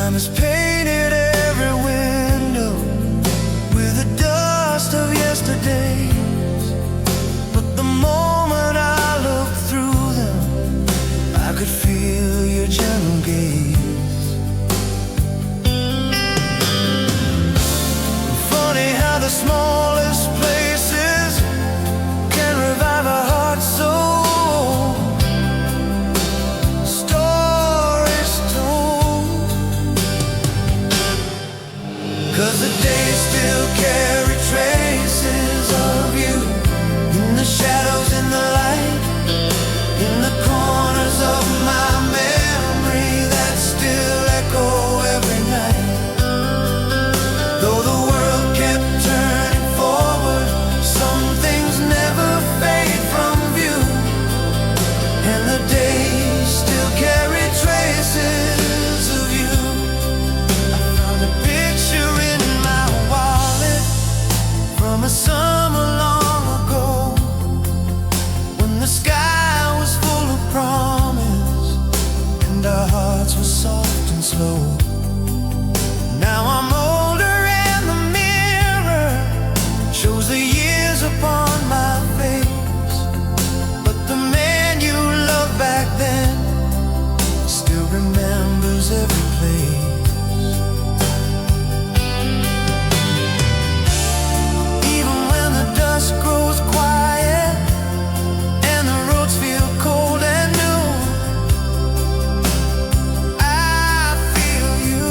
Time has painted every window with the dust of yesterdays, but the moment I looked through them, I could feel your gentle gaze. Funny how the smallest places can revive a heart so old. Stories told, 'cause the days still carry traces of you, in the shadows, in the light, in the corners of my memory that still echo every night. Though the world kept turning forward, some things never fade from view, and the days still carry traces of you. I found a picture in my wallet from a summer long ago, when the sky was full of promise and our hearts were soft and slow. Now I'm older and the mirror shows the years upon my face, but the man you loved back then still remembers every place. Even when the dust grows quiet and the roads feel cold and new, I feel you.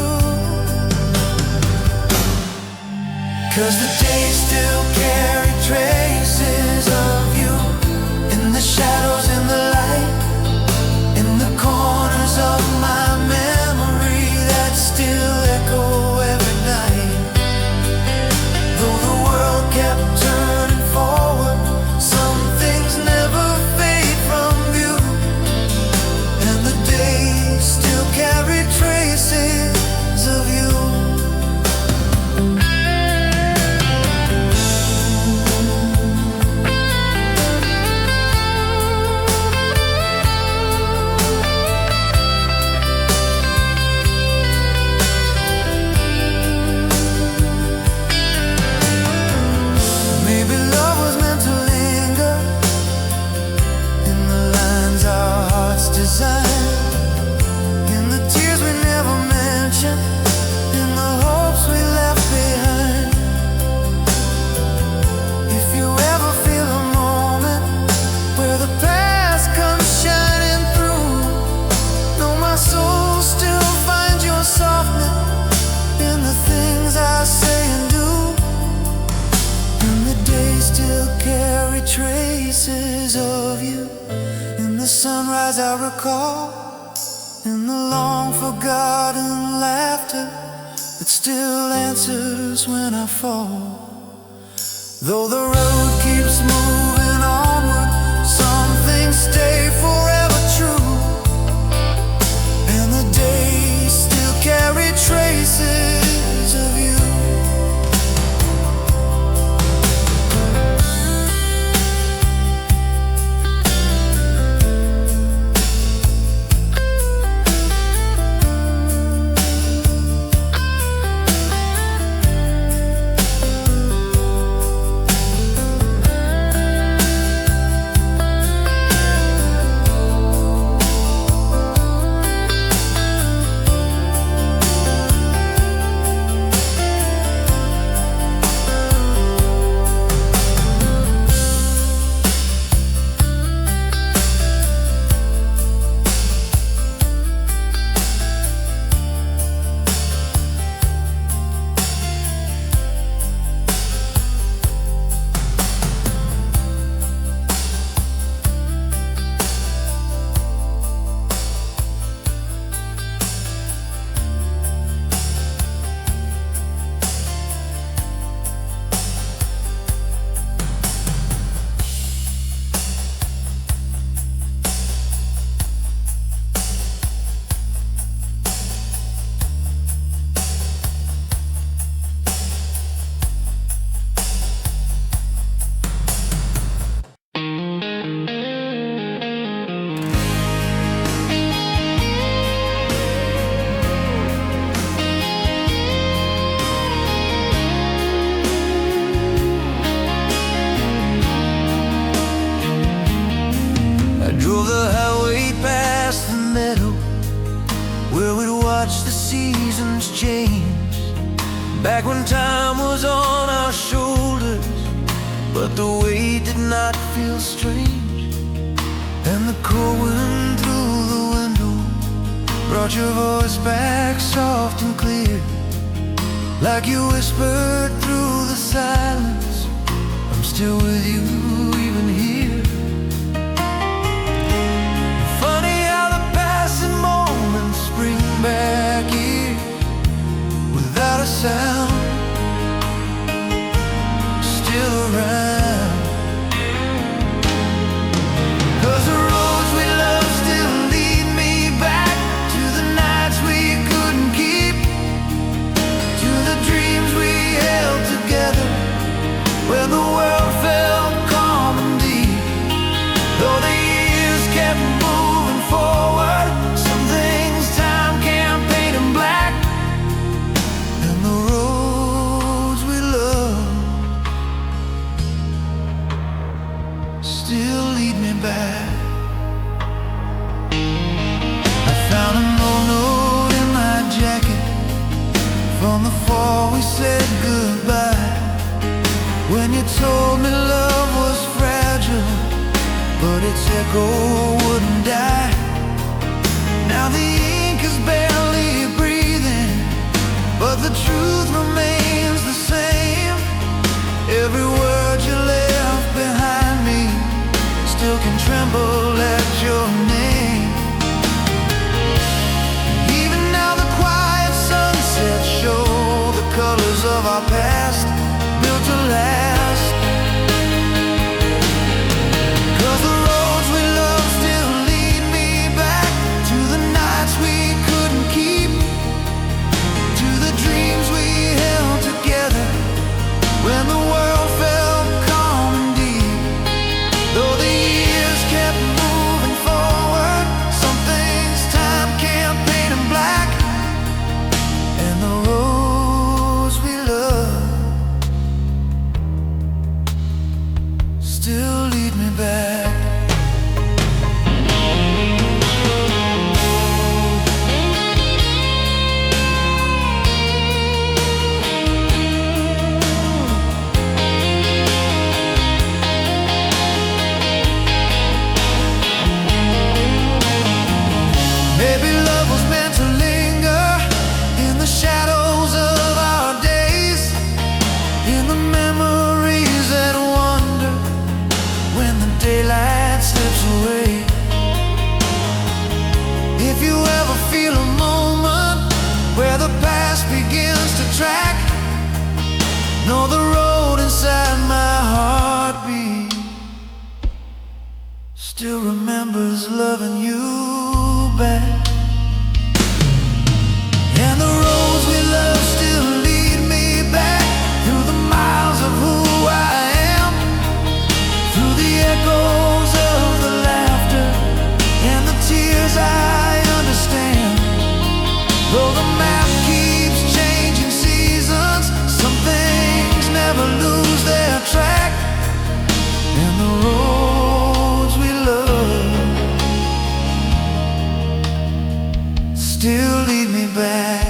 'Cause the days still carry traces of you, in the shadows, in the light, in the corners of my memory that still echo every night. Though the world kept turning forward, some things never fade from view, and the days still carry traces of you. Maybe love was meant to linger in the lines our hearts designed, in the tears we never mentioned, in the hopes we left behind. If you ever feel a moment where the past comes shining through, know my soul still finds your softness in the things I say and do, and the days still carry traces of you, in the sunrise I recall, in the long forgotten laughter that still answers when I fall. Though the road keeps moving onward, some things stay forever true, and the days still carry traces of you. seasons change. Back when time was on our shoulders, but the weight did not feel strange. And the cold wind through the window brought your voice back soft and clear, like you whispered through the silence, I'm still with you even here. Funny how the passing moments bring back here without a sound, still around. 'Cause the roads we love still lead me back to the nights we couldn't keep, to the dreams we held together when the world felt calm and deep. Though the years kept moving forward, some things time can't paint in black. And the roads we love still lead me back. I found an old note in my jacket from the fall we said goodbye, when you told me love was fragile, but its echo wouldn't die. Now the ink is barely breathing, but the truth remains the same. Every word you left behind me still can tremble at your name. Even now the quiet sunsets show the colors of our past, built to last. 'Cause the roads we love still lead me back to the nights we couldn't keep, to the dreams we held together when the world felt calm and deep. Though the years kept moving forward, some things time can't paint in black. And the roads we love still lead me back. Maybe love was meant to linger in the shadows of our days, in the memories that wander when the daylight slips away. If you ever feel a moment where the past begins to track, know the road inside my heartbeat still remembers loving you back. And the roads we love still lead me back through the miles of who I am, through the echoes of the laughter and the tears I understand. Though the map keeps changing seasons, some things never lose their track. And the roads we love still lead me back.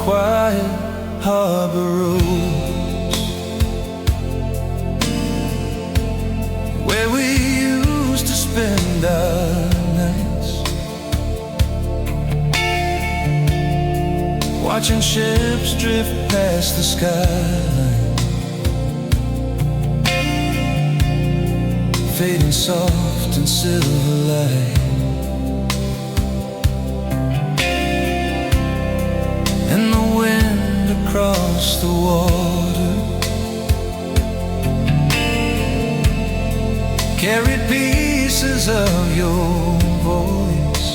quiet harbor roads, where we used to spend our nights, watching ships drift past the skyline, fading soft in silver light. And the wind across the water carried pieces of your voice,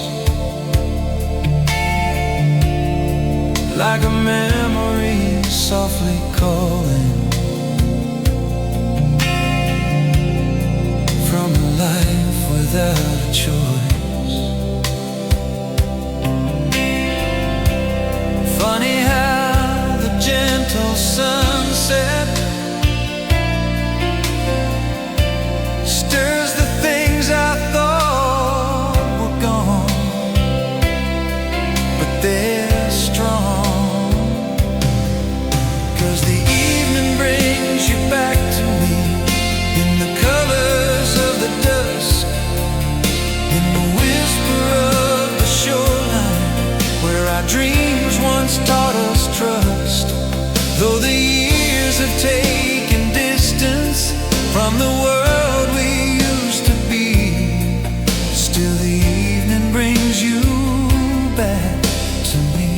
like a memory softly calling from a life without a choice. Funny how the gentle sunset stirs the things I thought were gone, but they're strong, 'cause the evening brings you back to me in the colors of the dusk, in the whisper of the shoreline, where our dreams once taught us trust. Though the years have taken distance from the world we used to be, still the evening brings you back to me.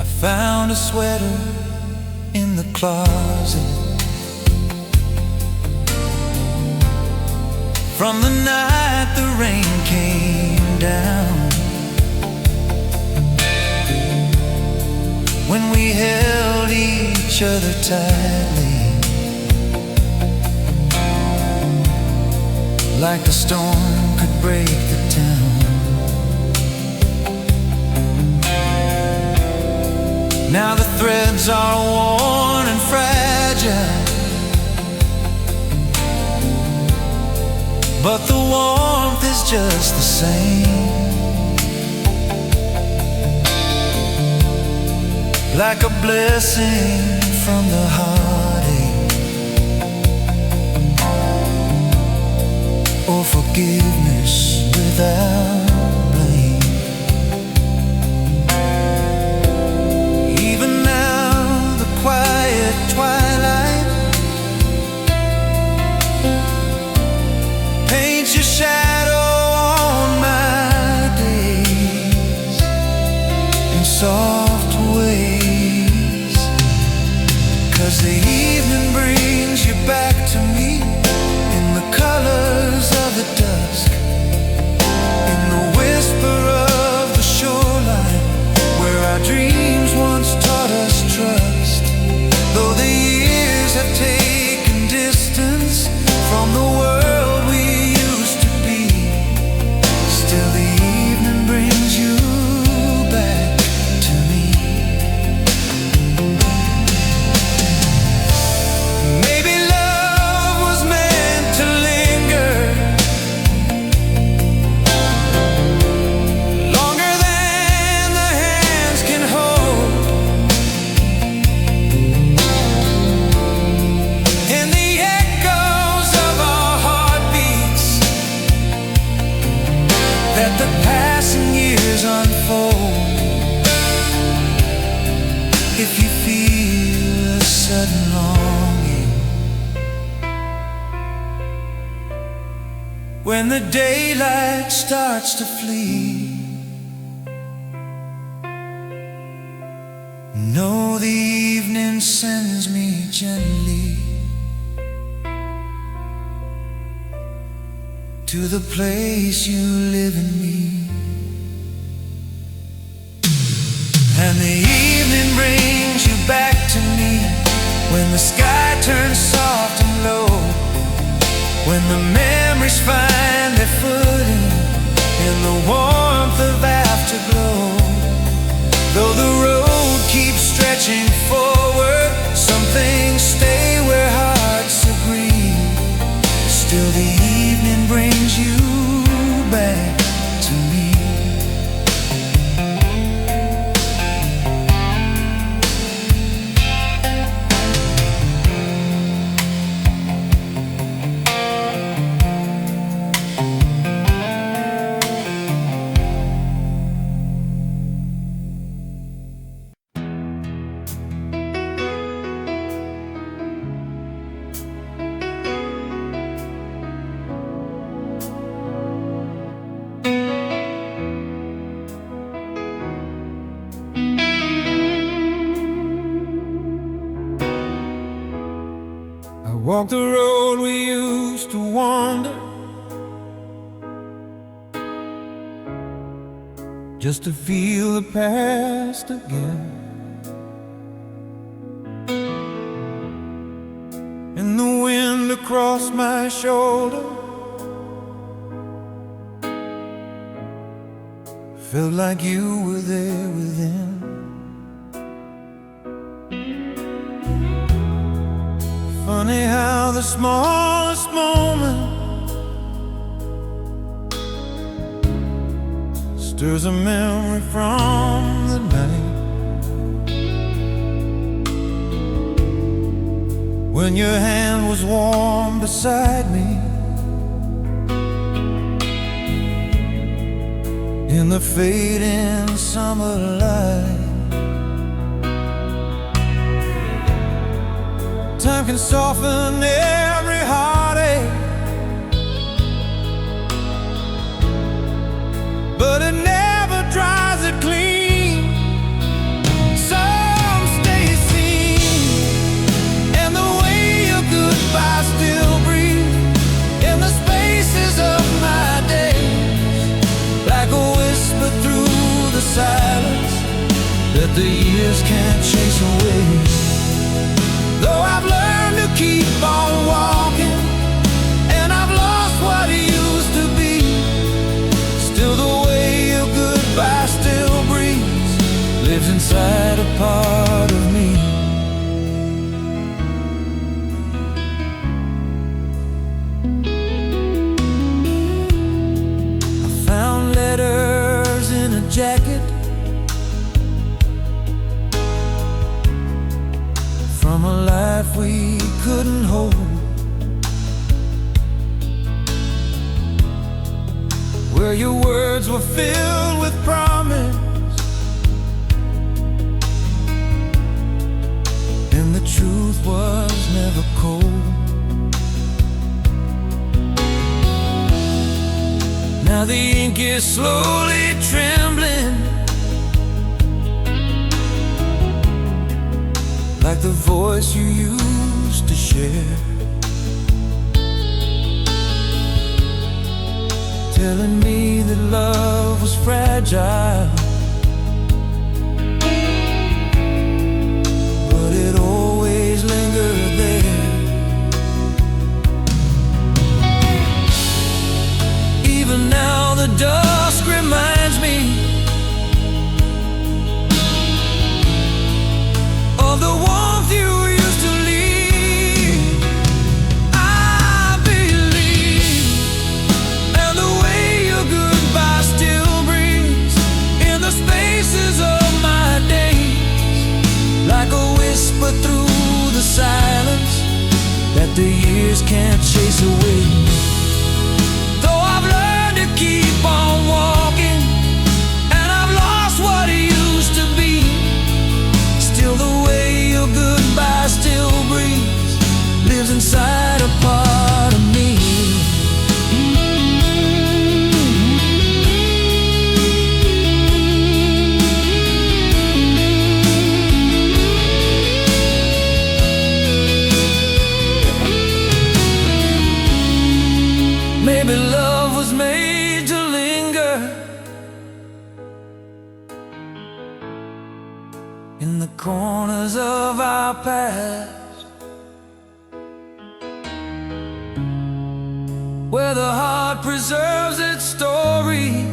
I found a sweater in the closet from the night the rain came down, when we held each other tightly, like a storm could break the town. Now the threads are worn and fragile, but the warmth is just the same, like a blessing from the heartache, or forgiveness without blame. Even now the quiet twilight paints your shadow on my days in soft ways, 'cause the evening brings you back to me in the colors of the dusk, in the whisper of the shoreline, where our dreams once taught us trust. Though the years have taken distance from the world we used to be, still the evening brings you back to me. Maybe love was meant to linger longer than the hands can hold, in the echoes of our heartbeats that the passing years unfold. If you feel a sudden longing when the daylight starts to flee, know the evening sends me gently to the place you live in me. And the evening brings you back to me when the sky turns soft and low, when the memories find their footing in the warmth of afterglow. Though the road keeps stretching forward, some things stay where hearts agree, still the evening brings you back to me. walk the road we used to wander, just to feel the past again. And the wind across my shoulder felt like you were there within. Funny how the smallest moment stirs a memory from the night when your hand was warm beside me in the fading summer light. Time can soften every heartache, but it never dries it clean. Some stay seen, and the way your goodbye still breathes in the spaces of my days, like a whisper through the silence that the years can't chase away. Though I've learned to keep on walking, and I've lost what it used to be, still the way your goodbye still breathes lives inside a part of me. I found letters in a jacket from a life we couldn't hold, where your words were filled with promise and the truth was never cold. Now the ink is slowly trembling, like the voice you used to share, telling me that love was fragile, but it always lingered there. Even now the dusk reminds me of the warmth you used to leave. I believe, and the way your goodbye still breathes in the spaces of my days, like a whisper through the silence that the years can't chase away. Though I've learned to keep on walking, and I've lost what it used to be, still the way your goodbye still breathes lives inside a part of me. Maybe love was made to linger in the corners of our past, where the heart preserves its stories,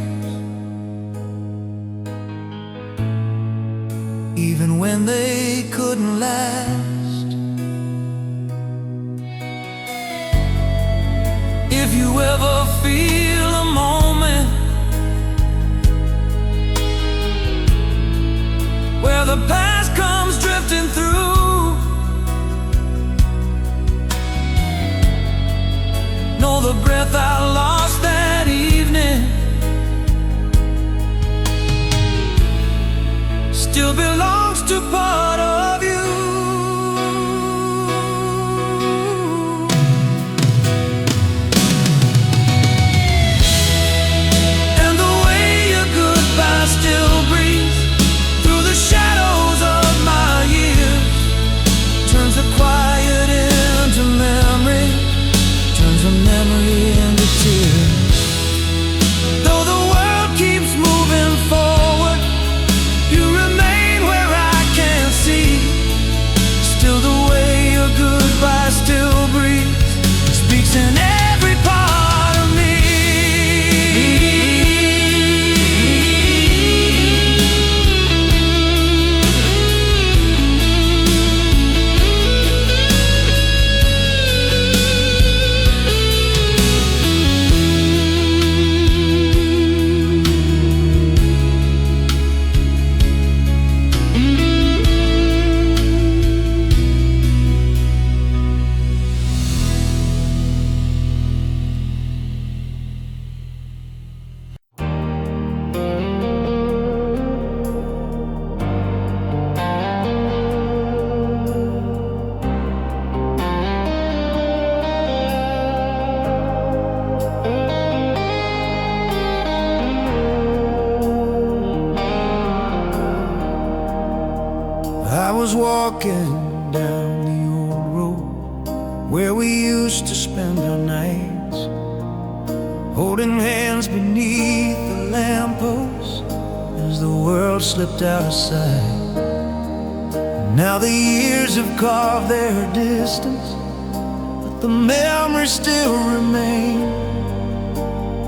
even when they couldn't last. If you ever feel a moment where the past comes drifting through, know the breath I lost that evening still belongs to part of you. Still breathes through the shadows of my years, turns the quiet into memory. walking down the old road where we used to spend our nights, holding hands beneath the lamppost as the world slipped out of sight. Now the years have carved their distance, but the memories still remain.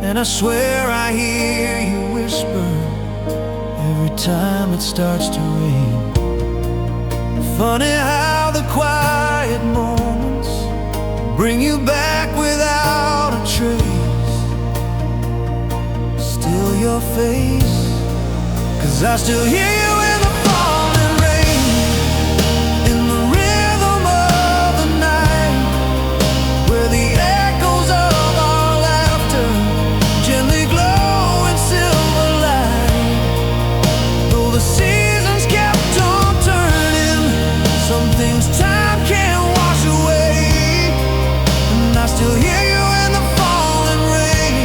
And I swear I hear you whisper every time it starts to rain. Funny how the quiet moments bring you back without a trace. Still your face, 'cause I still hear you in the falling rain, in the rhythm of the night, where the echoes of our laughter gently glow in silver light. Though the seasons kept on turning, some things time can't wash away, and I still hear you in the falling rain.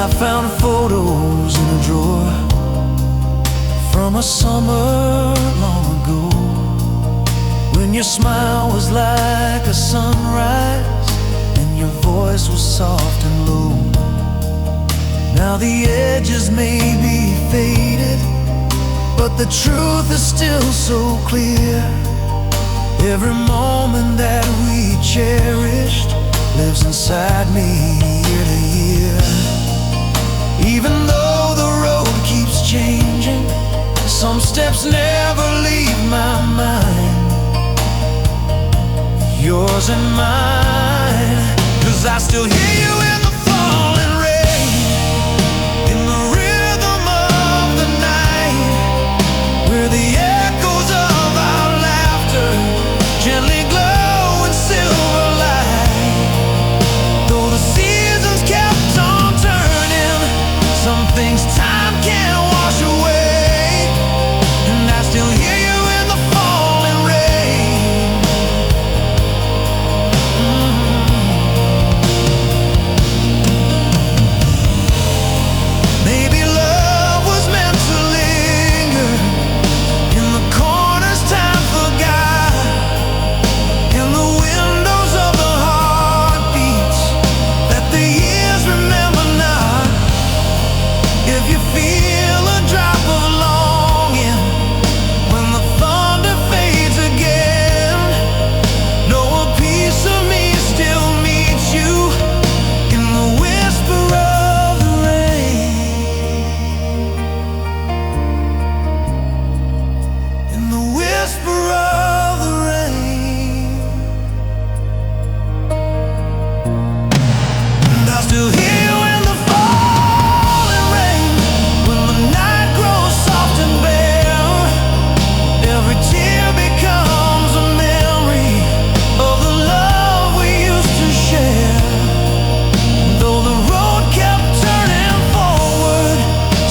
I found photos in a drawer from a summer long ago, when your smile was like a sunrise and your voice was soft and low. Now the edges may be faded, but the truth is still so clear. Every moment that we cherished lives inside me year to year. Even though the road keeps changing, some steps never leave my mind, yours and mine. 'Cause I still hear you in the falling rain, in the rhythm of the night, where the echoes of our laughter gently glow in silver light. Though the seasons kept on turning, some things time can't wash away, and I still hear you in the falling rain. Maybe love was meant to linger in the corners time forgot, in the windows of the heartbeats that the years remember not. If you feel a drop of longing when the thunder fades again, know a piece of me still meets you in the whisper of the rain, in the whisper of the rain. And I still hear you in the falling rain, when the night grows soft and bare. Every tear becomes a memory of the love we used to share. Though the road kept turning forward,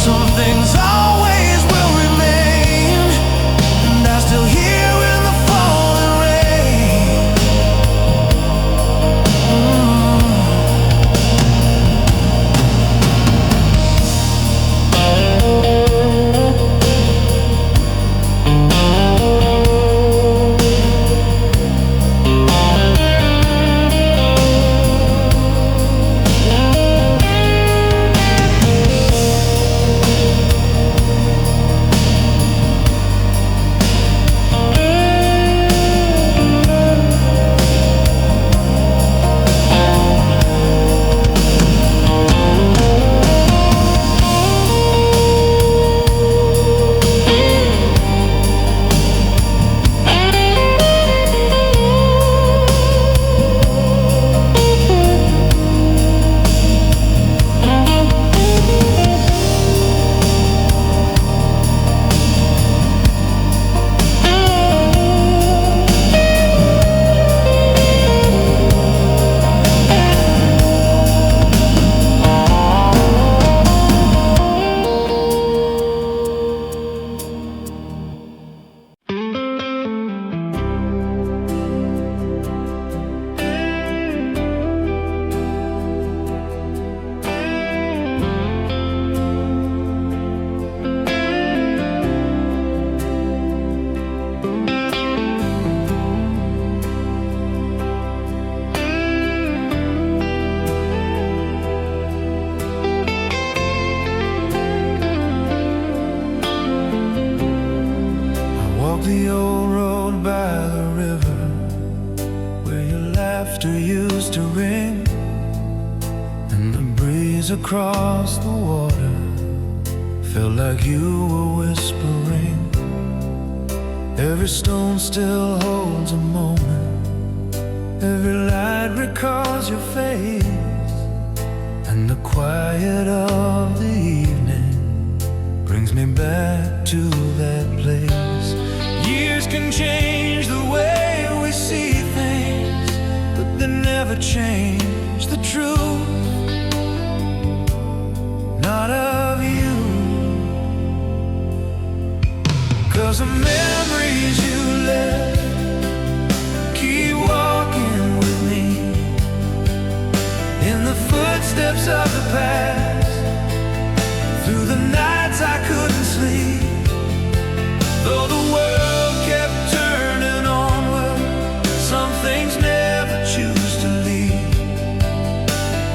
some things always will remain, and I still hear in walk the old road by the river, where your laughter used to ring, and the breeze across the water felt like you were whispering. Every stone still holds a moment, every light recalls your face, and the quiet of the evening brings me back to that place. Years can change the way we see things, but they never change the truth, not of you. 'Cause the memories you left keep walking with me in the footsteps of the past, through the nights I couldn't sleep, though the world kept turning onward. Some things never choose to leave,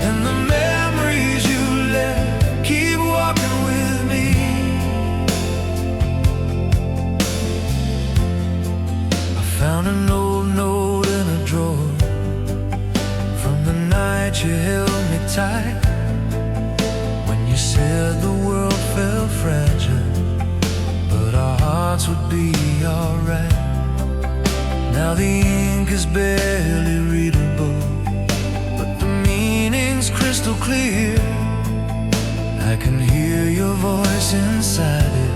and the memories you left keep walking with me. I found an old note in a drawer from the night you held me tight, when you said the world felt fragile, but our hearts would be alright. Now the ink is barely readable, but the meaning's crystal clear. I can hear your voice inside it,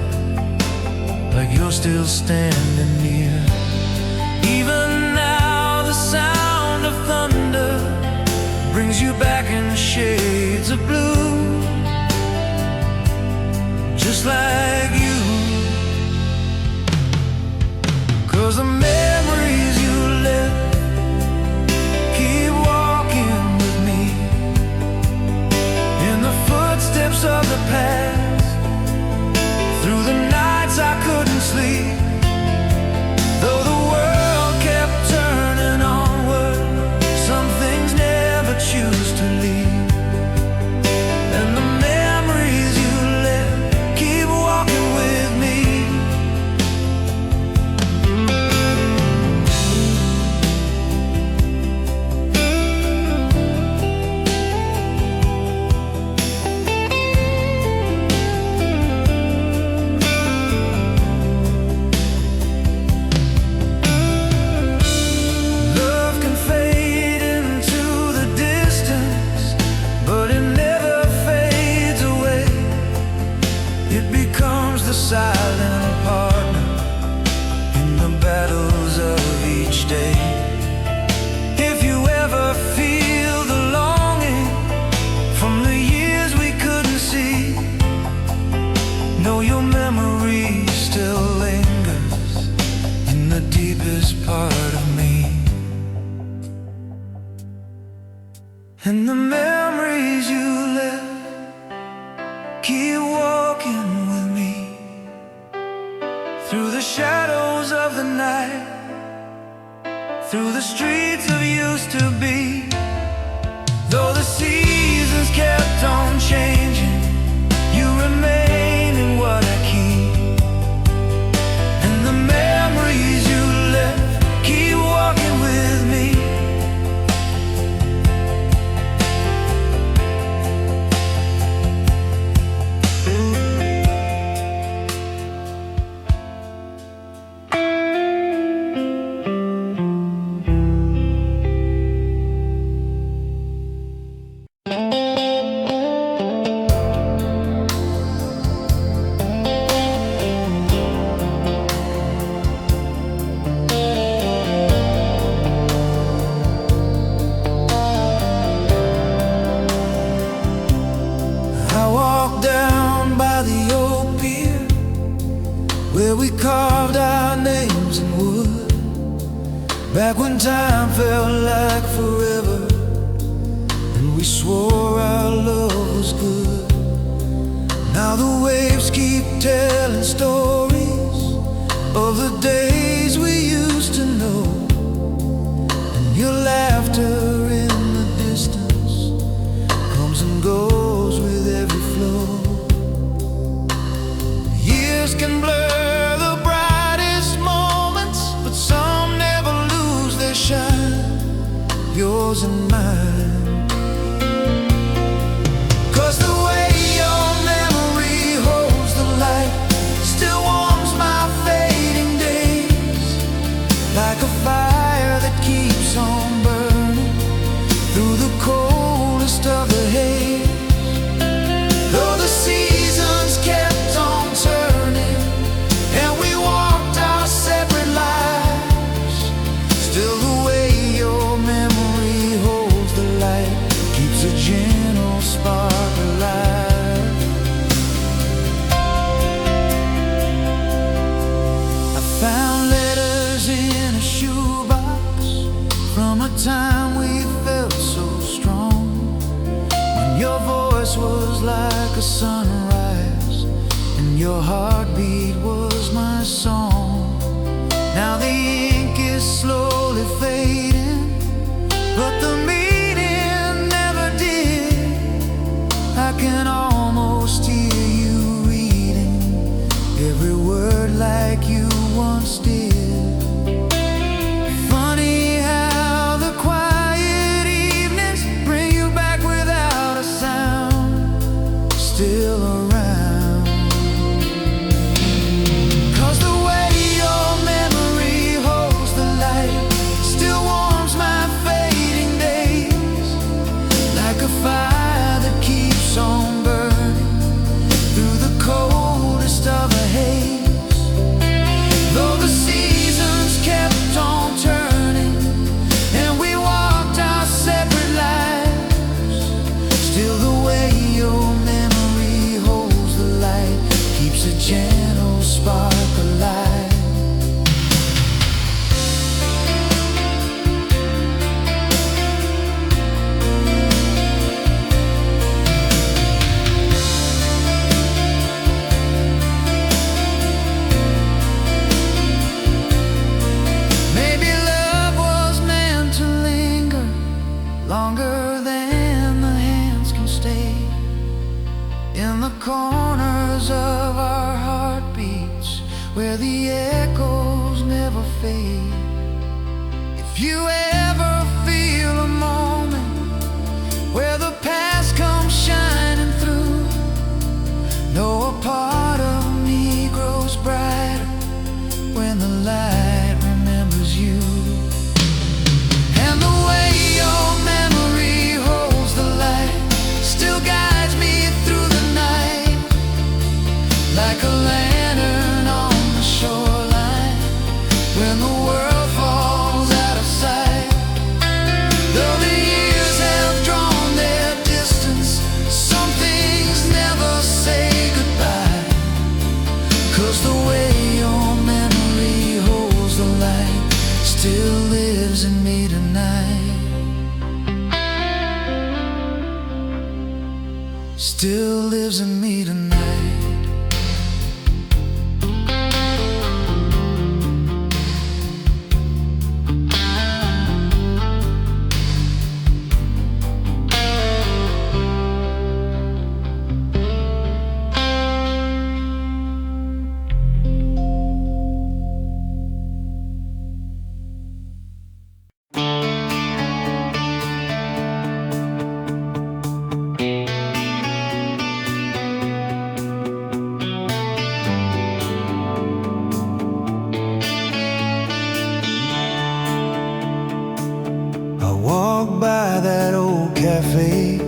like you're still standing near. Even now the sound of thunder brings you back in shades of blue, just like you. 'Cause the memories you left keep walking with me in the footsteps of the past, through the nights I couldn't sleep, though the world kept turning onward. Some things never choose to leave, and the memories you left keep walking with me. Love can fade into the distance, but it never fades away. It becomes the silent partner in the battles of each day. If you ever feel the longing from the years we couldn't see, know your memory still lingers in the deepest part of me. And the memories you left keep walking with me through the shadows of the night, through the streets of used to be. Though the seasons kept on changing, you remain in what I keep, and the memories you left keep walking with me. I walked down by the old pier, where we carved our names in wood, back when time felt like forever, and we swore our love was good. Now the waves keep telling stories of the days we used to know, and your laughter in the distance comes and goes with every flow. Years can blur the brightest moments, yours and mine. 'Cause the way your memory holds the light still warms my fading days, like a fire that keeps on burning through the coldest of the haze. Though the seasons kept on turning and we walked our separate lives, still the way your memory holds the light keeps a gentle spark alive. I found letters in a shoebox from a time we felt so strong, when your voice was like a sunrise and your heartbeat was my song. Now the ink is slowly fading, but the meaning never did. I can almost hear you reading every word like you once did. Funny how the quiet evenings bring you back without a sound, still around. 'Cause the way your memory holds the light still warms my fading days, like a fire that keeps on burning through the coldest of a haze. Though the seasons kept on turning and we walked our separate lives, still the way your memory holds the light keeps a gentle spark alive. Maybe love was meant to linger longer than the hands can stay, in the corners of our heartbeats where the echoes never fade. If you ever feel a moment where the past comes shining through, know a part of me grows brighter when the light remembers you. And the way your memory holds the light still guides me through the night, like a lantern on the shoreline when the world falls out of sight. Though the years have drawn their distance, some things never say goodbye. 'Cause the way your memory holds the light still lives in me tonight, still lives in me tonight. I walk by that old cafe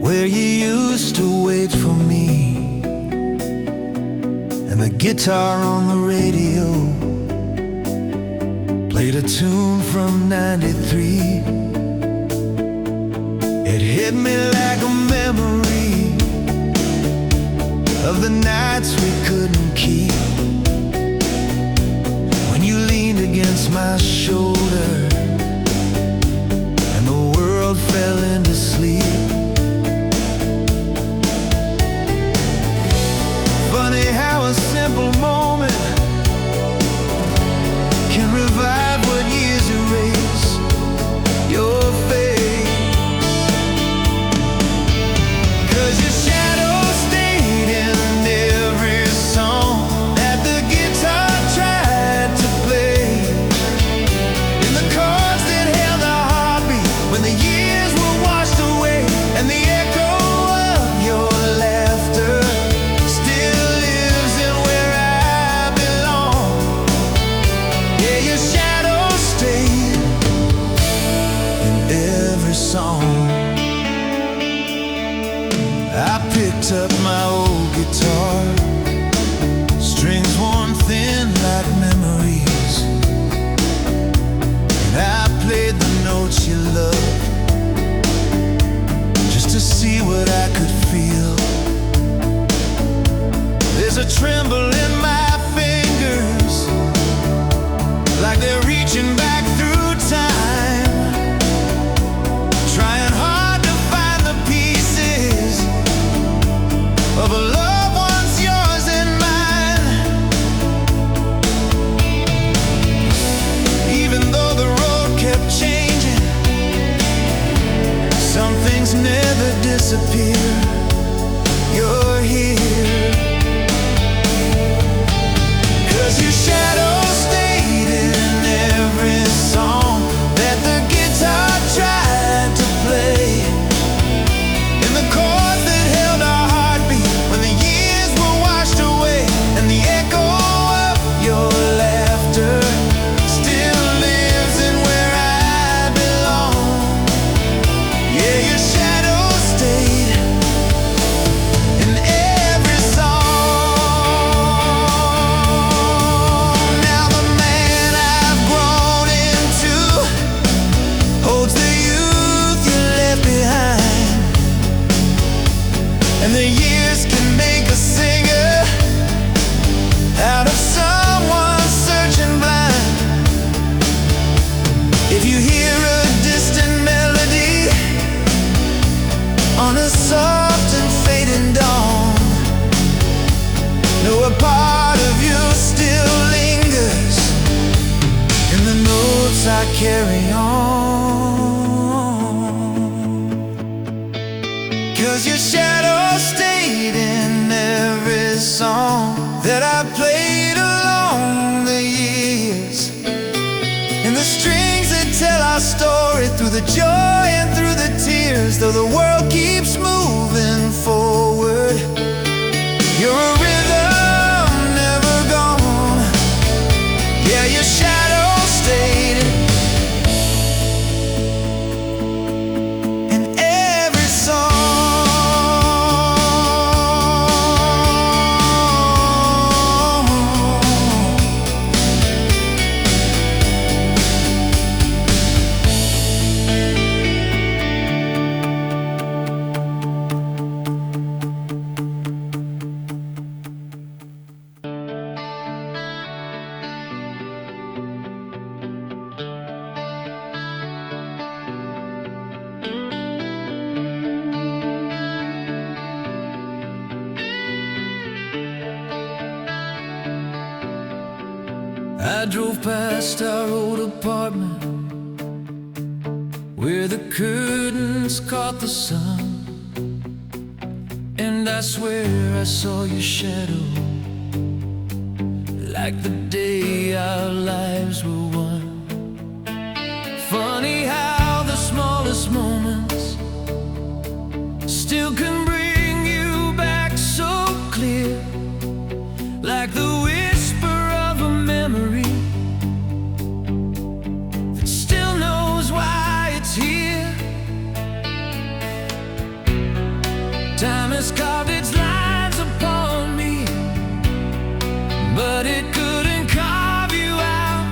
where you used to wait for me, and the guitar on the radio played a tune from '93. It hit me like a memory of the nights we couldn't keep, when you leaned against my shoulder and the world fell into sleep. Funny how a simple moment can revive what years erase your face. 'Cause your shadow stayed in every song that the guitar tried to play. carry on. 'Cause your shadow stayed in every song that I played along the years, and the strings that tell our story through the joy and through the tears. Though the world keeps moving forward, you're a rhythm never gone. Yeah, your shadow stayed in every song. I drove past our old apartment where the curtains caught the sun, and I swear I saw your shadow like the day our lives were one. Funny how the smallest moments still can bring you back so clear, like the whisper of a memory that still knows why it's here. Time has carved its lines upon me, but it couldn't carve you out.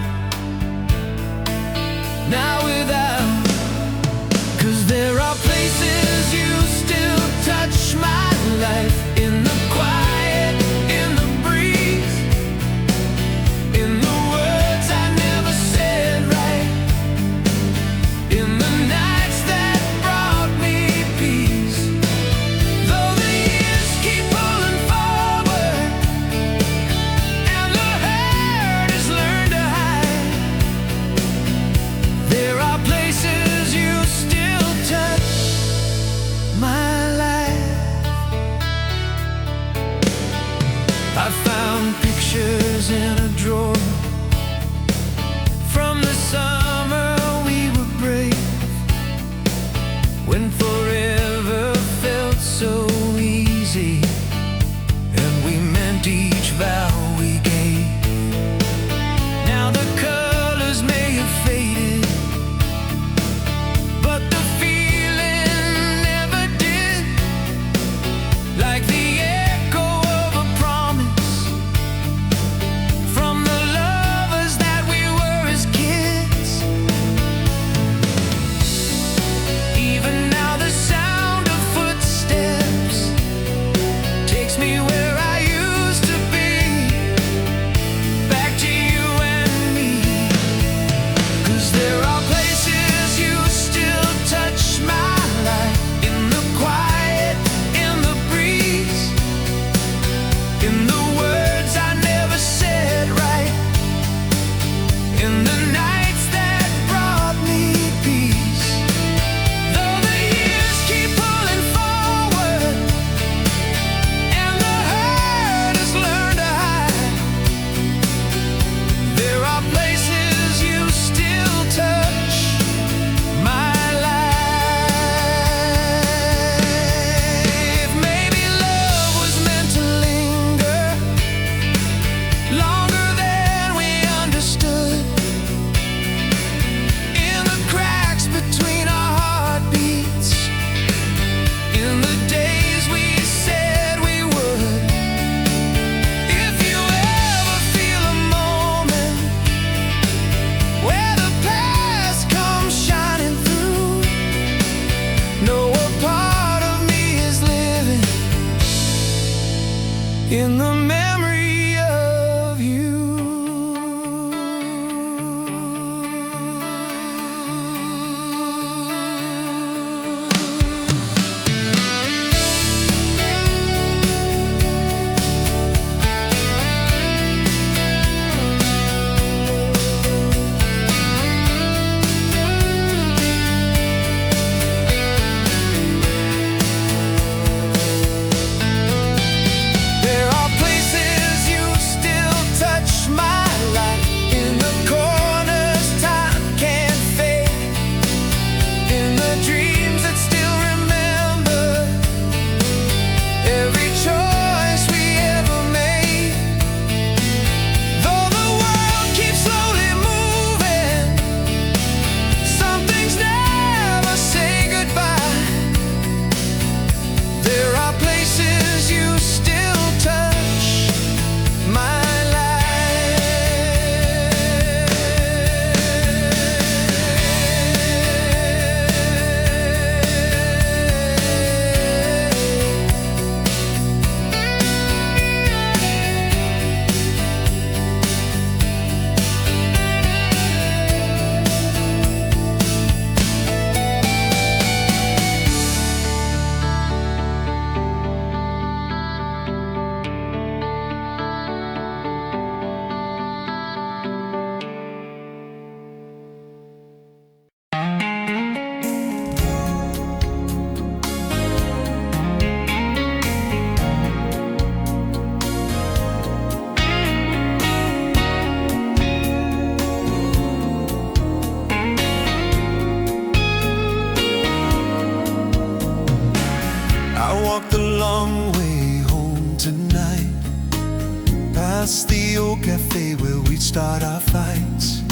we'd start our fights.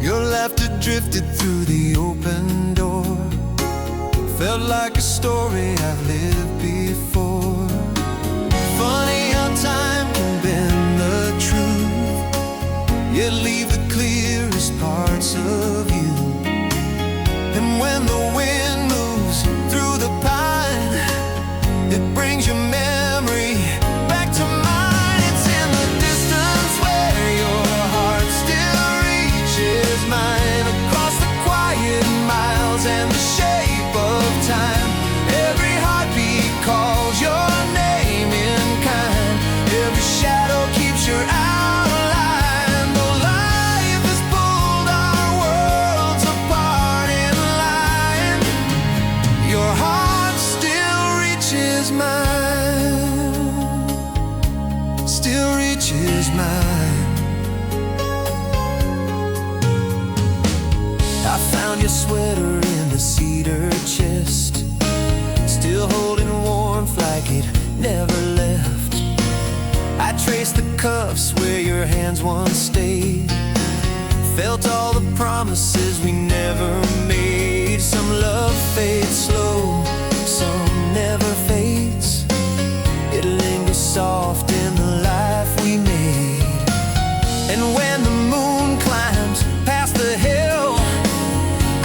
Your laughter drifted through the open door. Felt like a story I've lived before. Funny how time can bend the truth, yet leave the clearest parts of you. And when the wind moves through the pine, it brings your memory back to mine. It's in the distance where your heart still reaches mine, across the quiet miles and the shape of time. Every heartbeat calls your name in kind. Every shadow keeps your outline. Though life has pulled our worlds apart in line, your heart still reaches mine, still reaches mine. I found your sweater in the cedar chest, still holding warmth like it never left. I traced the cuffs where your hands once stayed, felt all the promises we never made. Some love fades slow, some never fades. It lingers soft in the life we made. And when the moon climbs past the hill,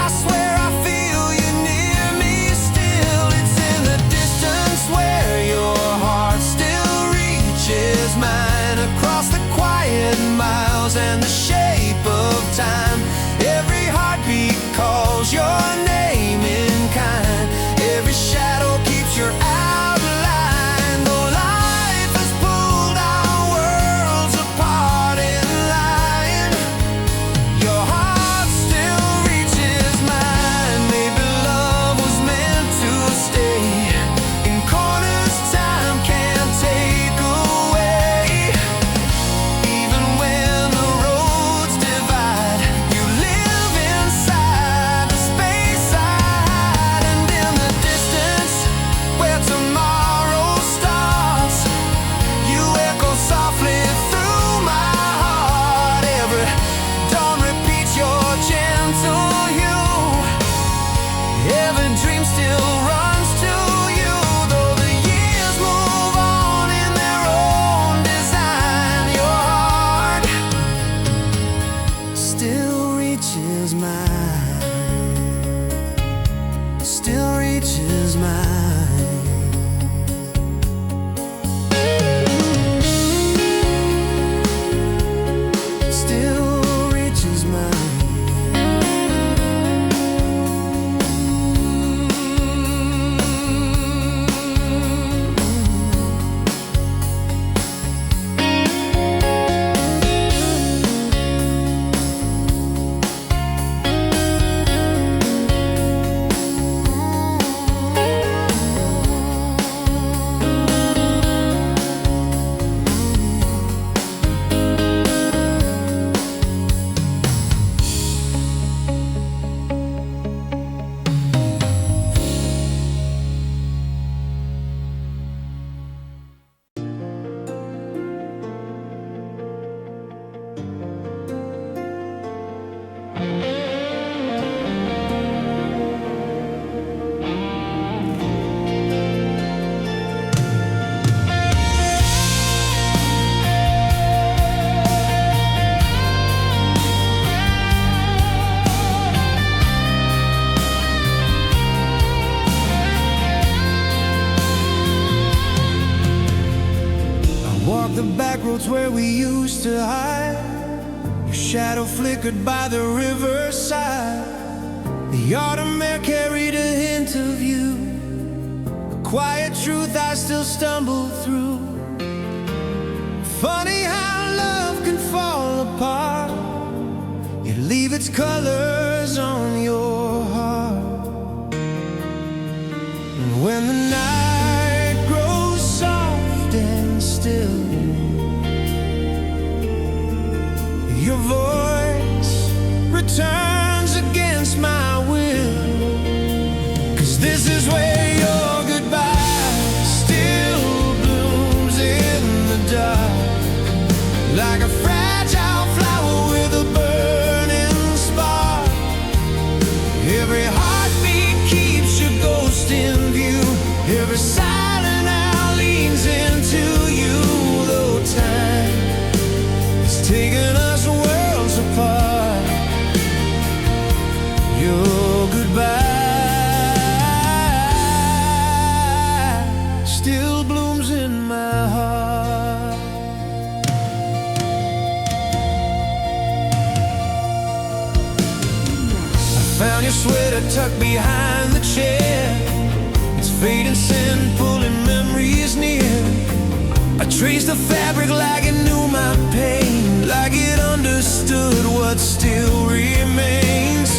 I swear I feel you near me still. It's in the distance where your heart still reaches mine, across the quiet miles and the shape of time. Every heartbeat calls your name in kind. Every shadow keeps your outline. Though life has pulled our worlds apart in line, your heart still reaches mine. Maybe love was meant to stay in corners time can't take away. Even when the roads divide, you live inside the space I hide. And in the distance where tomorrow starts, you echo softly through my heart. Every dawn repeats your gentle hue. Every dream still runs to you. Though the years move on in their own design, your heart still reaches mine, still reaches mine. Still reaches mine. The back roads where we used to hide, your shadow flickered by the riverside. The autumn air carried a hint of you, a quiet truth I still stumble through. Funny how love can fall apart, yet leave its colors on your heart. And when the night grows soft and still, your voice returns against my will. 'Cause this is where your goodbye still blooms in the dark, like a fragile flower. found your sweater tucked behind the chair. It's fading scent, pulling memories near. I traced the fabric like it knew my pain, like it understood what still remains.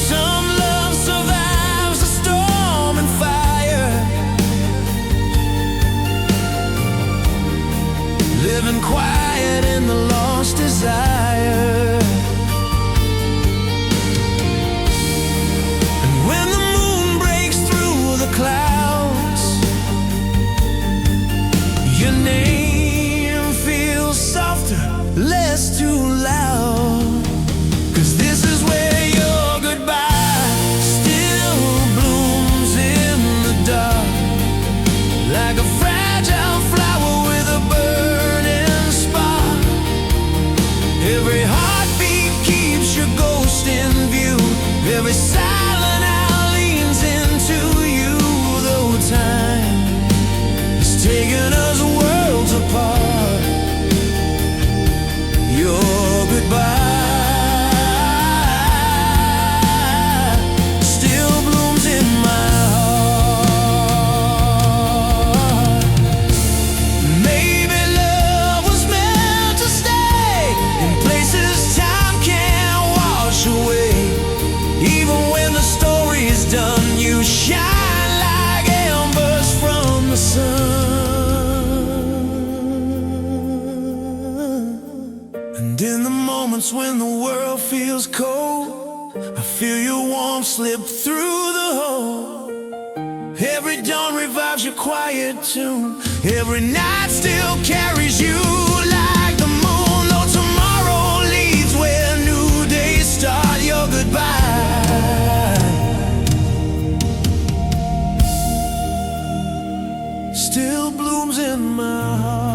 Some love survives the storm and fire, living quiet in the lost desire. And when the moon breaks through the clouds, your name feels softer, less too loud. 'Cause this is where your goodbye still blooms in the dark, like a fragile flower with a burning spark. Every heartbeat keeps your ghost in view. Every silent hour leans into you, though time has taken us worlds apart. Your goodbye still blooms in my heart. Maybe love was meant to stay in places time can't wash away. Even when the story is done, you shine like embers from the sun. And in the moments when the world feels cold, I feel your warmth slip through the hole. Every dawn revives your quiet tune. Every night still carries you like the moon. Though tomorrow leads where new days start, your goodbye still blooms in my heart.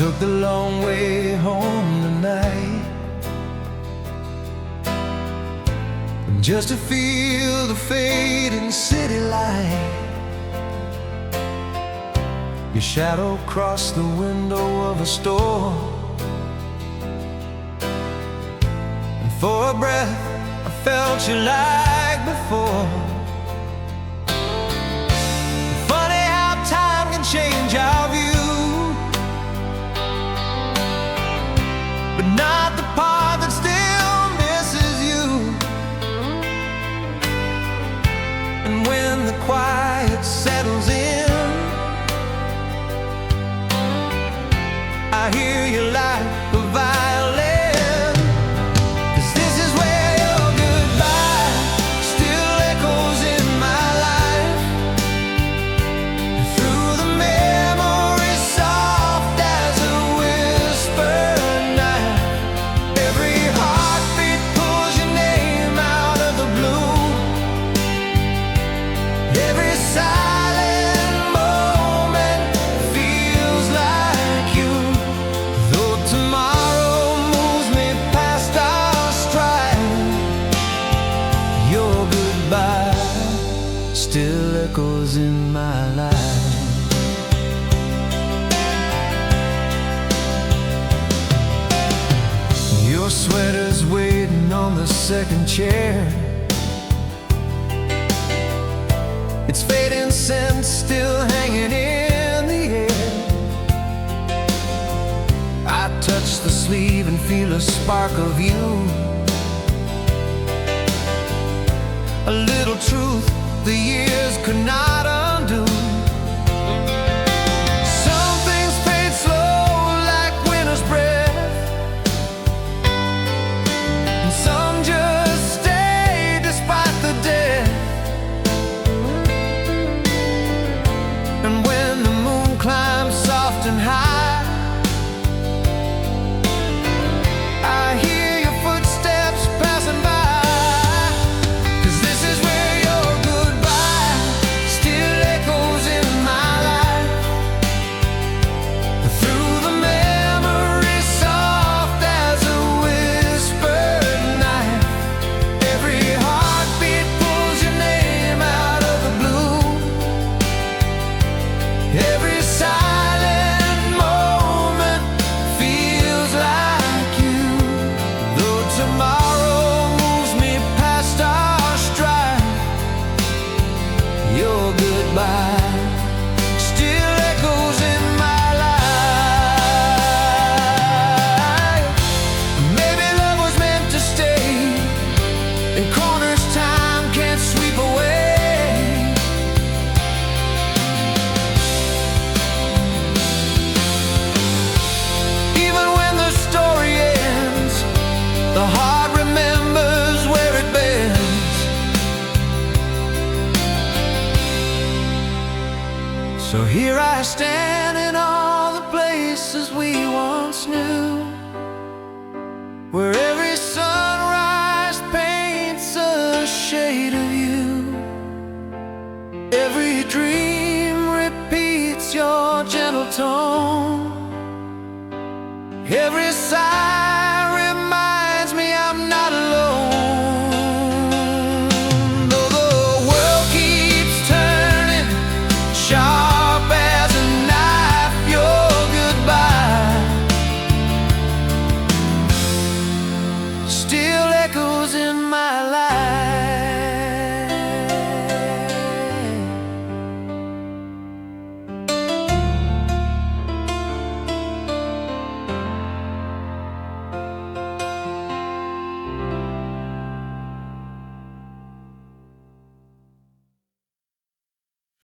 Took the long way home tonight, just to feel the fading city light. Your shadow crossed the window of a store, and for a breath I felt you like before. Funny how time can change our view, but not the part that still misses you. And when the quiet settles in, I hear you like a violin. 'Cause this is where your goodbye still echoes in my life. Through the memories soft as a whisper, silent moment feels like you. Though tomorrow moves me past our stride, your goodbye still echoes in my life. Your sweater's waiting on the second chair. Its fading scent still hanging in the air. I touch the sleeve and feel a spark of you. A little truth the years could not undo. Some things fade slow like winter's breath, and some just stay despite the death. And when the moon climbs soft and high, I hear your footsteps passing by. So here I stand in all the places we once knew, where every sunrise paints a shade of you. Every dream repeats your gentle tone. Every sigh